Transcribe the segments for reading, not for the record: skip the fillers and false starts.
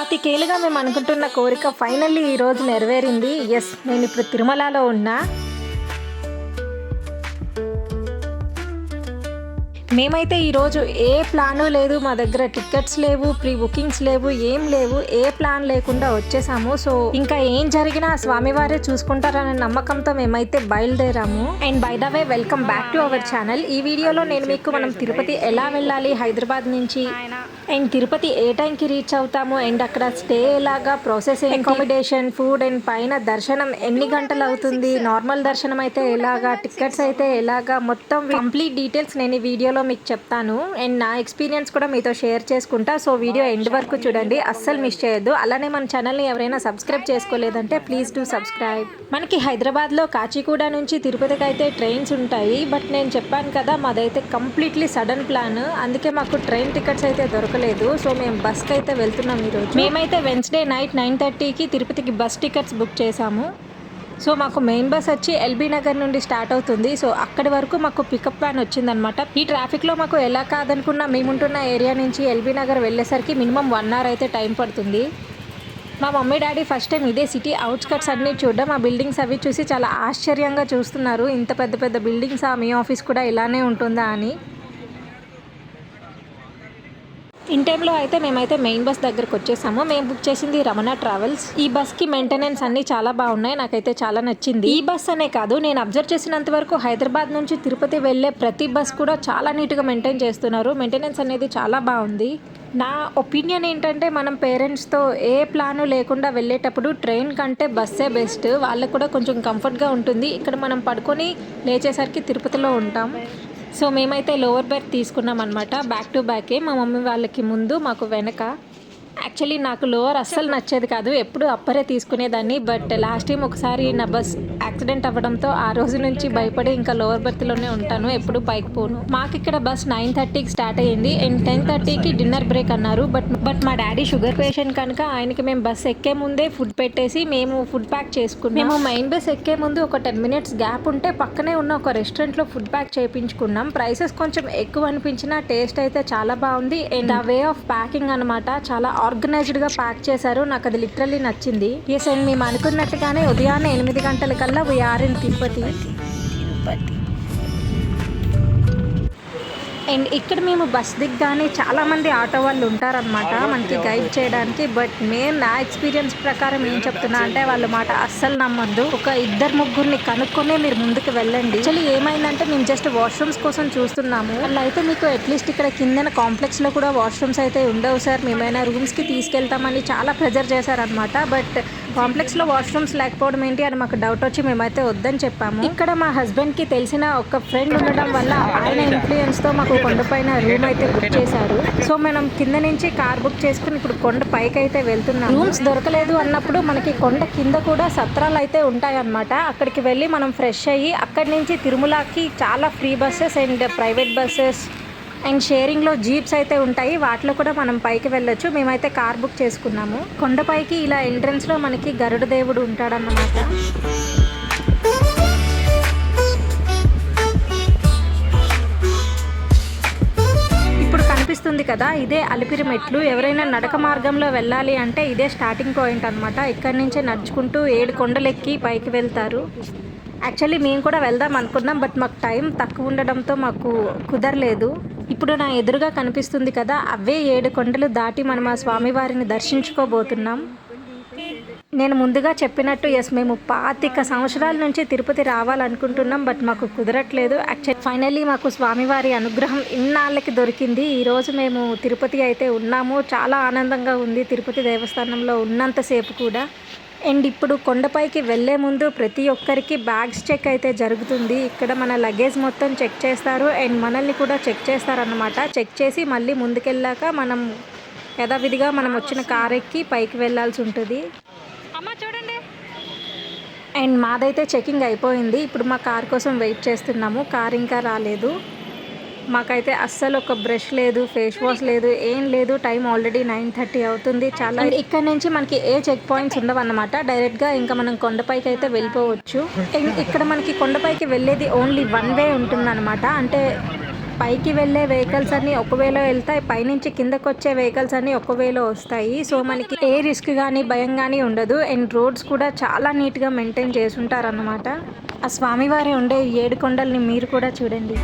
పాతికేళ్ళుగా మేము అనుకుంటున్న కోరిక ఫైనల్లీ ఈరోజు నెరవేరింది. ఎస్, నేను ఇప్పుడు తిరుమలలో ఉన్నా. మేమైతే ఈరోజు ఏ ప్లాను లేదు, మా దగ్గర టికెట్స్ లేవు, ప్రీ బుకింగ్స్ లేవు, ఏం లేవు, ఏ ప్లాన్ లేకుండా వచ్చేసాము. సో ఇంకా ఏం జరిగినా స్వామివారే చూసుకుంటారనే నమ్మకంతో మేమైతే బయలుదేరాము. And by the way, welcome back to our channel. ఈ వీడియోలో నేను మీకు మనం తిరుపతి ఎలా వెళ్ళాలి హైదరాబాద్ నుంచి, అండ్ తిరుపతి ఏ టైంకి రీచ్ అవుతాము, అండ్ అక్కడ స్టే ఎలాగా, ప్రాసెస్, అకామిడేషన్, ఫుడ్, అండ్ పైన దర్శనం ఎన్ని గంటలు అవుతుంది, నార్మల్ దర్శనం అయితే ఎలాగా, టికెట్స్ అయితే ఎలాగా, మొత్తం కంప్లీట్ డీటెయిల్స్ నేను ఈ వీడియోలో మీకు చెప్తాను. అండ్ నా ఎక్స్పీరియన్స్ కూడా మీతో షేర్ చేసుకుంటా. సో వీడియో ఎండ్ వరకు చూడండి, అస్సలు మిస్ చేయొద్దు. అలానే మన ఛానల్ని ఎవరైనా సబ్స్క్రైబ్ చేసుకోలేదంటే ప్లీజ్ డూ సబ్స్క్రైబ్. మనకి హైదరాబాద్లో కాచిగూడ నుంచి తిరుపతికి అయితే ట్రైన్స్ ఉంటాయి. బట్ నేను చెప్పాను కదా, మాదైతే కంప్లీట్లీ సడన్ ప్లాన్, అందుకే మాకు ట్రైన్ టికెట్స్ అయితే దొరకలేదు. సో మేము బస్కి అయితే వెళ్తున్నాం ఈరోజు. మేమైతే వెన్స్డే నైట్ 9:30కి తిరుపతికి బస్ టికెట్స్ బుక్ చేసాము. సో మాకు మెయిన్ బస్ వచ్చి ఎల్బీ నగర్ నుండి స్టార్ట్ అవుతుంది. సో అక్కడి వరకు మాకు పికప్ వ్యాన్ వచ్చిందనమాట. ఈ ట్రాఫిక్లో మాకు ఎలా కాదనుకున్నా మేముంటున్న ఏరియా నుంచి ఎల్బీ నగర్ వెళ్ళేసరికి మినిమం 1 hour అయితే టైం పడుతుంది. మా మమ్మీ డాడీ ఫస్ట్ టైం ఇదే సిటీ అవుట్స్కట్స్ అన్నీ చూడడం, ఆ బిల్డింగ్స్ అవి చూసి చాలా ఆశ్చర్యంగా చూస్తున్నారు. ఇంత పెద్ద పెద్ద బిల్డింగ్స్, మీ ఆఫీస్ కూడా ఇలానే ఉంటుందా అని. ఇన్ టైంలో అయితే మేమైతే మెయిన్ బస్ దగ్గరకు వచ్చేసాము. మేము బుక్ చేసింది రమణ ట్రావెల్స్. ఈ బస్కి మెయింటెనెన్స్ అన్నీ చాలా బాగున్నాయి, నాకైతే చాలా నచ్చింది. ఈ బస్ అనే కాదు, నేను అబ్జర్వ్ చేసినంత వరకు హైదరాబాద్ నుంచి తిరుపతి వెళ్ళే ప్రతి బస్ కూడా చాలా నీట్గా మెయింటైన్ చేస్తున్నారు. మెయింటెనెన్స్ అనేది చాలా బాగుంది. నా ఒపీనియన్ ఏంటంటే, మనం పేరెంట్స్తో ఏ ప్లాను లేకుండా వెళ్ళేటప్పుడు ట్రైన్ కంటే బస్సే బెస్ట్. వాళ్ళకు కూడా కొంచెం కంఫర్ట్గా ఉంటుంది. ఇక్కడ మనం పడుకొని లేచేసరికి తిరుపతిలో ఉంటాం. సో మేమైతే లోవర్ బెర్త్ తీసుకున్నాం అనమాట. బ్యాక్ టు బ్యాకే, మా మమ్మీ వాళ్ళకి ముందు, మాకు వెనక. యాక్చువల్లీ నాకు లోవర్ అస్సలు నచ్చేది కాదు, ఎప్పుడు అప్పరే తీసుకునేదాన్ని. బట్ లాస్ట్ టైం ఒకసారి నా బస్ యాక్సిడెంట్ అవ్వడంతో ఆ రోజు నుంచి భయపడి ఇంకా లోవర్ బెర్త్లోనే ఉంటాను, ఎప్పుడు పైకి పోను. మాకు ఇక్కడ బస్ 9:30కి స్టార్ట్ అయ్యింది అండ్ 10:30కి డిన్నర్ బ్రేక్ అన్నారు. బట్ మా డాడీ షుగర్ పేషెంట్ కనుక ఆయనకి మేము బస్ ఎక్కే ముందే ఫుడ్ పెట్టేసి మేము ఫుడ్ ప్యాక్ చేసుకున్నాం. మేము మెయిన్ బస్ ఎక్కే ముందు ఒక 10 minutes గ్యాప్ ఉంటే పక్కనే ఉన్న ఒక రెస్టారెంట్లో ఫుడ్ ప్యాక్ చేయించుకున్నాం. ప్రైసెస్ కొంచెం ఎక్కువ అనిపించిన టేస్ట్ అయితే చాలా బాగుంది. అండ్ ఆ వే ఆఫ్ ప్యాకింగ్ అనమాట, చాలా ఆర్గనైజ్డ్గా ప్యాక్ చేశారు. నాకు అది లిటరల్లీ నచ్చింది. ఎస్, అండ్ మేము అనుకున్నట్టుగానే ఉదయాన్నే 8 గంటలకల్లా we are in Tirupati. And ఇక్కడ మేము బస్ దిగ్గానే చాలామంది ఆటో వాళ్ళు ఉంటారనమాట మనకి గైడ్ చేయడానికి. బట్ నేను నా ఎక్స్పీరియన్స్ ప్రకారం ఏం చెప్తున్నా అంటే, వాళ్ళ మాట అస్సలు నమ్మొద్దు. ఒక 2-3 కనుక్కొని మీరు ముందుకు వెళ్ళండి. యాక్చువల్లీ ఏమైందంటే, మేము జస్ట్ వాష్రూమ్స్ కోసం చూస్తున్నాము. వాళ్ళు అయితే మీకు అట్లీస్ట్ ఇక్కడ కిందన కాంప్లెక్స్లో కూడా వాష్రూమ్స్ అయితే ఉండవు సార్, మేమైనా రూమ్స్కి తీసుకెళ్తామని చాలా ప్రెజర్ చేశారనమాట. బట్ కాంప్లెక్స్లో వాష్రూమ్స్ లేకపోవడం ఏంటి అని మాకు డౌట్ వచ్చి మేమైతే వద్దని చెప్పాము. ఇక్కడ మా హస్బెండ్కి తెలిసిన ఒక ఫ్రెండ్ ఉండడం వల్ల ఆయన ఇన్ఫ్లుయెన్స్తో మాకు కొండపైన రూమ్ అయితే బుక్ చేశారు. సో మనం కింద నుంచి కార్ బుక్ చేసుకుని ఇప్పుడు కొండ పైకి అయితే వెళ్తున్నాం. రూమ్స్ దొరకలేదు అన్నప్పుడు మనకి కొండ కింద కూడా సత్రాలు అయితే ఉంటాయన్నమాట. అక్కడికి వెళ్ళి మనం ఫ్రెష్ అయ్యి అక్కడి నుంచి తిరుమలకి చాలా free buses and private buses and షేరింగ్లో జీప్స్ అయితే ఉంటాయి, వాటిలో కూడా మనం పైకి వెళ్ళొచ్చు. మేమైతే కార్ బుక్ చేసుకున్నాము. కొండపైకి ఇలా ఎంట్రన్స్లో మనకి గరుడ దేవుడు ఉంటాడన్నమాట. ఇప్పుడు కనిపిస్తుంది కదా, ఇదే అలిపిరి మెట్లు. ఎవరైనా నడక మార్గంలో వెళ్ళాలి అంటే ఇదే స్టార్టింగ్ పాయింట్ అనమాట. ఇక్కడి నుంచే నడుచుకుంటూ 7 కొండలెక్కి పైకి వెళ్తారు. యాక్చువల్లీ మేము కూడా వెళ్దాం అనుకున్నాం, బట్ మాకు టైం తక్కువ ఉండడంతో మాకు కుదరలేదు. ఇప్పుడు నా ఎదురుగా కనిపిస్తుంది కదా, అవే 7 కొండలు దాటి మనం ఆ స్వామివారిని దర్శించుకోబోతున్నాం. నేను ముందుగా చెప్పినట్టు ఎస్, మేము 25 సంవత్సరాల నుంచి తిరుపతి రావాలనుకుంటున్నాం, బట్ మాకు కుదరట్లేదు. యాక్చువల్లీ ఫైనల్లీ మాకు స్వామివారి అనుగ్రహం ఇన్నాళ్ళకి దొరికింది. ఈరోజు మేము తిరుపతి అయితే ఉన్నాము. చాలా ఆనందంగా ఉంది తిరుపతి దేవస్థానంలో ఉన్నంతసేపు కూడా. అండ్ ఇప్పుడు కొండపైకి వెళ్ళే ముందు ప్రతి ఒక్కరికి బ్యాగ్స్ చెక్ అయితే జరుగుతుంది. ఇక్కడ మన లగేజ్ మొత్తం చెక్ చేస్తారు అండ్ మనల్ని కూడా చెక్ చేస్తారన్నమాట. చెక్ చేసి మళ్ళీ ముందుకెళ్ళాక మనం యథావిధిగా మనం వచ్చిన కార్ ఎక్కి పైకి వెళ్ళాల్సి ఉంటుంది. చూడండి. అండ్ మాదైతే చెకింగ్ అయిపోయింది. ఇప్పుడు మా కార్ కోసం వెయిట్ చేస్తున్నాము. కార్ ఇంకా రాలేదు. మాకైతే అస్సలు ఒక బ్రష్ లేదు, ఫేస్ వాష్ లేదు, ఏం లేదు. టైం ఆల్రెడీ 9:30 అవుతుంది. చాలా ఇక్కడ నుంచి మనకి ఏ చెక్ పాయింట్స్ ఉండవు అన్నమాట. డైరెక్ట్గా ఇంకా మనం కొండపైకి అయితే వెళ్ళిపోవచ్చు. ఇక్కడ మనకి కొండపైకి వెళ్ళేది ఓన్లీ 1 way ఉంటుందన్నమాట. అంటే పైకి వెళ్ళే వెహికల్స్ అన్ని ఒక వేలో వెళ్తాయి, పైనుంచి కిందకు వచ్చే వెహికల్స్ అన్ని ఒక వేలో వస్తాయి. సో మనకి ఏ రిస్క్ కానీ భయం కానీ ఉండదు. అండ్ రోడ్స్ కూడా చాలా నీట్గా మెయింటైన్ చేసుంటారు అన్నమాట. ఆ స్వామివారి ఉండే 7 కొండల్ని మీరు కూడా చూడండి.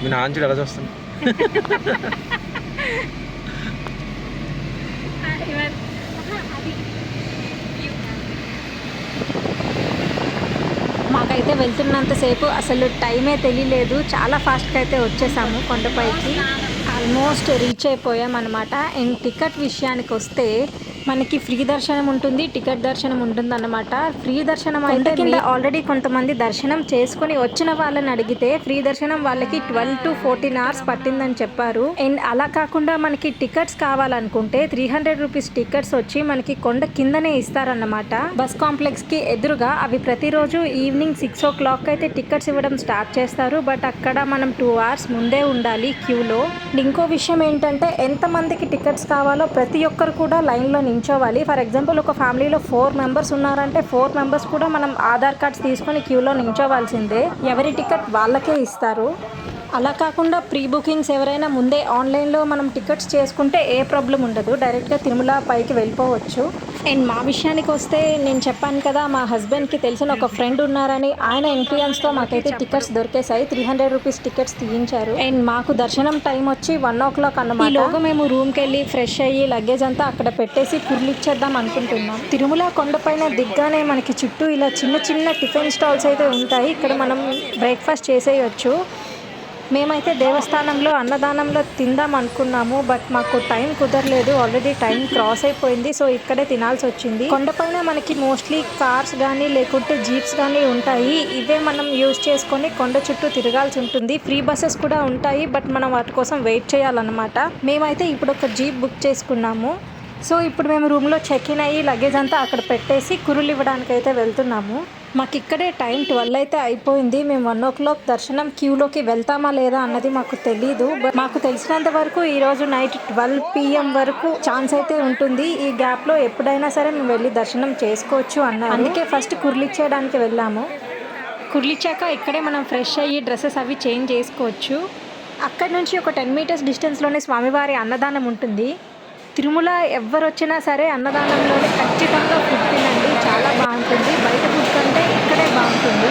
మీ నాన్న చూడు ఎలా చూస్తాను. మాకైతే వెళ్తున్నంతసేపు అసలు టైమే తెలియలేదు. చాలా ఫాస్ట్గా అయితే వచ్చేసాము కొండపైకి. ఆల్మోస్ట్ రీచ్ అయిపోయాం అనమాట. అండ్ టికెట్ విషయానికి వస్తే మనకి ఫ్రీ దర్శనం ఉంటుంది, టికెట్ దర్శనం ఉంటుంది అన్నమాట. ఫ్రీ దర్శనం అయితే కింద ఆల్రెడీ కొంతమంది దర్శనం చేసుకుని వచ్చిన వాళ్ళని అడిగితే ఫ్రీ దర్శనం వాళ్ళకి 12 to 14 hours పట్టిందని చెప్పారు. అండ్ అలా కాకుండా మనకి టికెట్స్ కావాలనుకుంటే 300 రూపీస్ టికెట్స్ వచ్చి మనకి కొండ కిందనే ఇస్తారన్నమాట. బస్ కాంప్లెక్స్ కి ఎదురుగా అవి ప్రతిరోజు ఈవినింగ్ 6 o'clock అయితే టికెట్స్ ఇవ్వడం స్టార్ట్ చేస్తారు. బట్ అక్కడ మనం 2 hours ముందే ఉండాలి క్యూలో. ఇంకో విషయం ఏంటంటే ఎంత మందికి టికెట్స్ కావాలో ప్రతి ఒక్కరు కూడా లైన్లో నించోవాలి. ఫర్ ఎగ్జాంపుల్ ఒక ఫ్యామిలీలో 4 members ఉన్నారంటే 4 members కూడా మనం ఆధార్ కార్డ్స్ తీసుకొని క్యూలో నించోవాల్సిందే. ఎవరి టికెట్ వాళ్ళకే ఇస్తారు. అలా కాకుండా ప్రీ బుకింగ్స్ ఎవరైనా ముందే ఆన్లైన్లో మనం టికెట్స్ చేసుకుంటే ఏ ప్రాబ్లం ఉండదు, డైరెక్ట్గా తిరుమల పైకి వెళ్ళిపోవచ్చు. అండ్ మా విషయానికి వస్తే నేను చెప్పాను కదా, మా హస్బెండ్కి తెలిసిన ఒక ఫ్రెండ్ ఉన్నారని ఆయన ఇన్ఫ్లుయెన్స్తో మాకైతే టికెట్స్ దొరికేసాయి. 300 రూపీస్ టికెట్స్ తీయించారు. అండ్ మాకు దర్శనం టైం వచ్చి 1 o'clock అన్నమాట. ఈలోగా మేము రూమ్కి వెళ్ళి ఫ్రెష్ అయ్యి లగేజ్ అంతా అక్కడ పెట్టేసి కుర్లిచ్చేద్దాం అనుకుంటున్నాం. తిరుమల కొండపైన దిగ్గానే మనకి చుట్టూ ఇలా చిన్న చిన్న టిఫిన్ స్టాల్స్ అయితే ఉంటాయి. ఇక్కడ మనం బ్రేక్ఫాస్ట్ చేసేయచ్చు. మేమైతే దేవస్థానంలో అన్నదానంలో తిందాం అనుకున్నాము, బట్ మాకు టైం కుదరలేదు. ఆల్రెడీ టైం క్రాస్ అయిపోయింది. సో ఇక్కడే తినాల్సి వచ్చింది. కొండపైన మనకి మోస్ట్లీ కార్స్ కానీ లేకుంటే జీప్స్ కానీ ఉంటాయి. ఇవే మనం యూజ్ చేసుకొని కొండ చుట్టూ తిరగాల్సి ఉంటుంది. ఫ్రీ బస్సెస్ కూడా ఉంటాయి, బట్ మనం వాటి కోసం వెయిట్ చేయాలన్నమాట. మేమైతే ఇప్పుడు ఒక జీప్ బుక్ చేసుకున్నాము. సో ఇప్పుడు మేము రూమ్లో చెక్ ఇన్ అయ్యి లగేజ్ అంతా అక్కడ పెట్టేసి కురులు ఇవ్వడానికి అయితే వెళ్తున్నాము. మాకు ఇక్కడే టైం 12 అయితే అయిపోయింది. మేము 1 o'clock దర్శనం క్యూలోకి వెళ్తామా లేదా అన్నది మాకు తెలీదు. బట్ మాకు తెలిసినంత వరకు ఈరోజు నైట్ 12 PM వరకు ఛాన్స్ అయితే ఉంటుంది. ఈ గ్యాప్లో ఎప్పుడైనా సరే మేము వెళ్ళి దర్శనం చేసుకోవచ్చు అన్నారు. అందుకే ఫస్ట్ కుర్లిచ్చేయడానికి వెళ్ళాము. కుర్లిచ్చాక ఇక్కడే మనం ఫ్రెష్ అయ్యి డ్రెస్సెస్ అవి చేంజ్ చేసుకోవచ్చు. అక్కడ నుంచి ఒక 10 meters డిస్టెన్స్లోనే స్వామివారి అన్నదానం ఉంటుంది. తిరుమల ఎవరు వచ్చినా సరే అన్నదానంలోనే ఖచ్చితంగా ఫుడ్ తినండి, చాలా బాగుంటుంది. బయట ఫుడ్ కంటే ఇక్కడే బాగుంటుంది.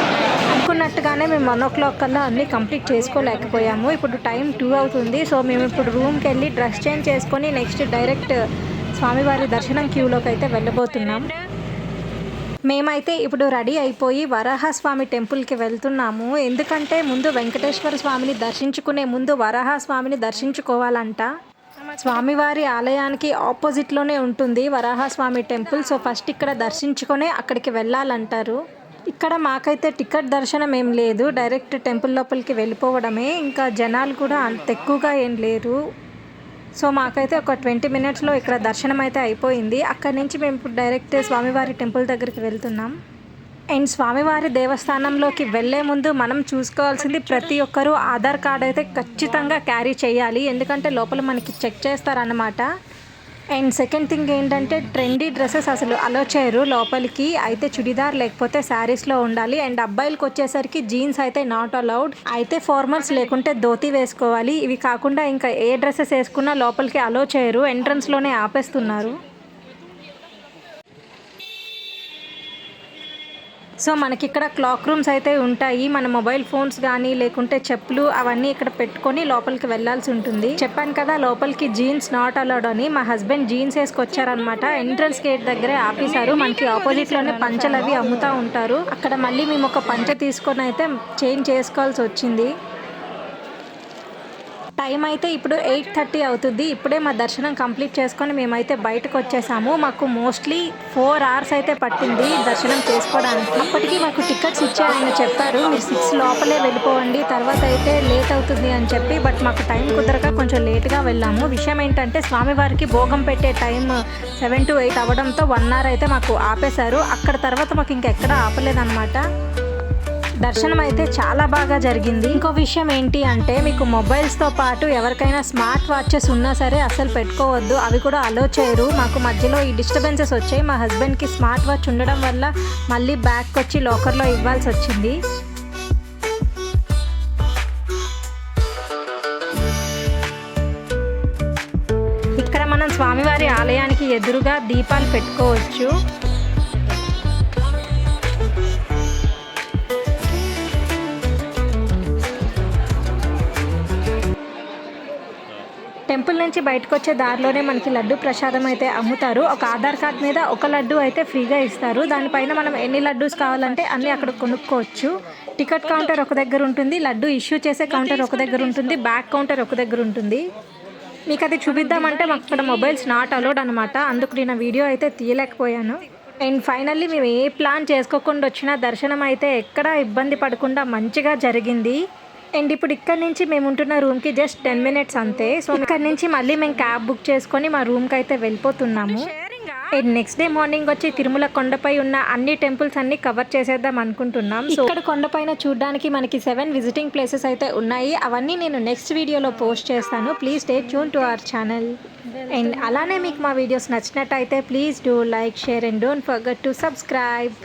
అనుకున్నట్టుగానే మేము 1 o'clock కల్లా అన్నీ కంప్లీట్ చేసుకోలేకపోయాము. ఇప్పుడు టైం 2 అవుతుంది. సో మేము ఇప్పుడు రూమ్కి వెళ్ళి డ్రెస్ చేంజ్ చేసుకొని నెక్స్ట్ డైరెక్ట్ స్వామివారి దర్శనం క్యూలోకి అయితే వెళ్ళబోతున్నాం. మేమైతే ఇప్పుడు రెడీ అయిపోయి వరాహస్వామి టెంపుల్కి వెళ్తున్నాము. ఎందుకంటే ముందు వెంకటేశ్వర స్వామిని దర్శించుకునే ముందు వరాహస్వామిని దర్శించుకోవాలంట. స్వామివారి ఆలయానికి ఆపోజిట్లోనే ఉంటుంది వరాహస్వామి టెంపుల్. సో ఫస్ట్ ఇక్కడ దర్శించుకొని అక్కడికి వెళ్ళాలంటారు. ఇక్కడ మాకైతే టికెట్ దర్శనం ఏం లేదు, డైరెక్ట్ టెంపుల్ లోపలికి వెళ్ళిపోవడమే. ఇంకా జనాలు కూడా అంత ఎక్కువగా ఏం లేరు. సో మాకైతే ఒక 20 minutesలో ఇక్కడ దర్శనం అయితే అయిపోయింది. అక్కడి నుంచి మేము ఇప్పుడు డైరెక్ట్ స్వామివారి టెంపుల్ దగ్గరికి వెళ్తున్నాం. అండ్ స్వామివారి దేవస్థానంలోకి వెళ్ళే ముందు మనం చూసుకోవాల్సింది ప్రతి ఒక్కరూ ఆధార్ కార్డ్ అయితే ఖచ్చితంగా క్యారీ చేయాలి. ఎందుకంటే లోపల మనకి చెక్ చేస్తారన్నమాట. అండ్ సెకండ్ థింగ్ ఏంటంటే ట్రెండీ డ్రెస్సెస్ అసలు అలో చేయరు లోపలికి. అయితే చుడిదార్ లేకపోతే శారీస్లో ఉండాలి. అండ్ అబ్బాయిలకు వచ్చేసరికి జీన్స్ అయితే నాట్ అలౌడ్. అయితే ఫార్మల్స్ లేకుంటే ధోతి వేసుకోవాలి. ఇవి కాకుండా ఇంకా ఏ డ్రెస్సెస్ వేసుకున్నా లోపలికి అలో చేయరు, ఎంట్రన్స్లోనే ఆపేస్తున్నారు. సో మనకి ఇక్కడ క్లాక్ రూమ్స్ అయితే ఉంటాయి. మన మొబైల్ ఫోన్స్ కానీ లేకుంటే చెప్పులు అవన్నీ ఇక్కడ పెట్టుకొని లోపలికి వెళ్ళాల్సి ఉంటుంది. చెప్పాను కదా లోపలికి జీన్స్ నాట్ అలౌడ్ అని. మా హస్బెండ్ జీన్స్ వేసుకొచ్చారనమాట. ఎంట్రన్స్ గేట్ దగ్గరే ఆపేశారు. మనకి ఆపోజిట్లోనే పంచలు అవి అమ్ముతూ ఉంటారు. అక్కడ మళ్ళీ మేము ఒక పంచ తీసుకొని అయితే చేంజ్ చేసుకోవాల్సి వచ్చింది. టైం అయితే ఇప్పుడు 8:30 అవుతుంది. ఇప్పుడే మా దర్శనం కంప్లీట్ చేసుకొని మేమైతే బయటకు వచ్చేసాము. మాకు మోస్ట్లీ 4 hours అయితే పట్టింది దర్శనం చేసుకోవడానికి. అప్పటికి మాకు టికెట్స్ ఇచ్చే ఆయన చెప్పారు, మీరు 6 లోపలే వెళ్ళిపోవండి, తర్వాత అయితే లేట్ అవుతుంది అని చెప్పి. బట్ మాకు టైం కుదరక కొంచెం లేట్గా వెళ్ళాము. విషయం ఏంటంటే స్వామివారికి భోగం పెట్టే టైం 7 to 8 అవ్వడంతో 1 hour అయితే మాకు ఆపేశారు. అక్కడ తర్వాత మాకు ఇంకెక్కడ ఆపలేదన్నమాట. దర్శనం అయితే చాలా బాగా జరిగింది. ఇంకో విషయం ఏంటి అంటే మీకు మొబైల్స్తో పాటు ఎవరికైనా స్మార్ట్ వాచెస్ ఉన్నా సరే అసలు పెట్టుకోవద్దు, అవి కూడా అలో చేయరు. మాకు మధ్యలో ఈ డిస్టర్బెన్సెస్ వచ్చాయి. మా హస్బెండ్కి స్మార్ట్ వాచ్ ఉండడం వల్ల మళ్ళీ బ్యాక్ వచ్చి లాకర్లో ఇవ్వాల్సి వచ్చింది. ఇక్కడ మనం స్వామివారి ఆలయానికి ఎదురుగా దీపాలు పెట్టుకోవచ్చు. టెంపుల్ నుంచి బయటకు వచ్చే దారిలోనే మనకి లడ్డు ప్రసాదం అయితే అమ్ముతారు. ఒక ఆధార్ కార్డ్ మీద ఒక లడ్డు అయితే ఫ్రీగా ఇస్తారు. దానిపైన మనం ఎన్ని లడ్డూస్ కావాలంటే అన్నీ అక్కడ కొనుక్కోవచ్చు. టికెట్ కౌంటర్ ఒక దగ్గర ఉంటుంది, లడ్డు ఇష్యూ చేసే కౌంటర్ ఒక దగ్గర ఉంటుంది, బ్యాక్ కౌంటర్ ఒక దగ్గర ఉంటుంది. మీకు అది చూపిద్దామంటే మాకు అక్కడ మొబైల్స్ నాట్ అలౌడ్ అనమాట, అందుకు నేను వీడియో అయితే తీయలేకపోయాను. అండ్ ఫైనల్లీ మేము ఏ ప్లాన్ చేసుకోకుండా వచ్చినా దర్శనం అయితే ఎక్కడా ఇబ్బంది పడకుండా మంచిగా జరిగింది. అండ్ ఇప్పుడు ఇక్కడ నుంచి మేము ఉంటున్న రూమ్కి జస్ట్ 10 minutes అంతే. సో ఇక్కడ నుంచి మళ్ళీ మేము క్యాబ్ బుక్ చేసుకొని మా రూమ్కి అయితే వెళ్ళిపోతున్నాము. అండ్ నెక్స్ట్ డే మార్నింగ్ వచ్చి తిరుమల కొండపై ఉన్న అన్ని టెంపుల్స్ అన్ని కవర్ చేసేద్దాం అనుకుంటున్నాం. సో ఇక్కడ కొండపైన చూడడానికి మనకి 7 విజిటింగ్ ప్లేసెస్ అయితే ఉన్నాయి. అవన్నీ నేను నెక్స్ట్ వీడియోలో పోస్ట్ చేస్తాను. Please stay tune to our channel. And అలానే మీకు మా వీడియోస్ నచ్చినట్టయితే please do like, share and don't forget to subscribe.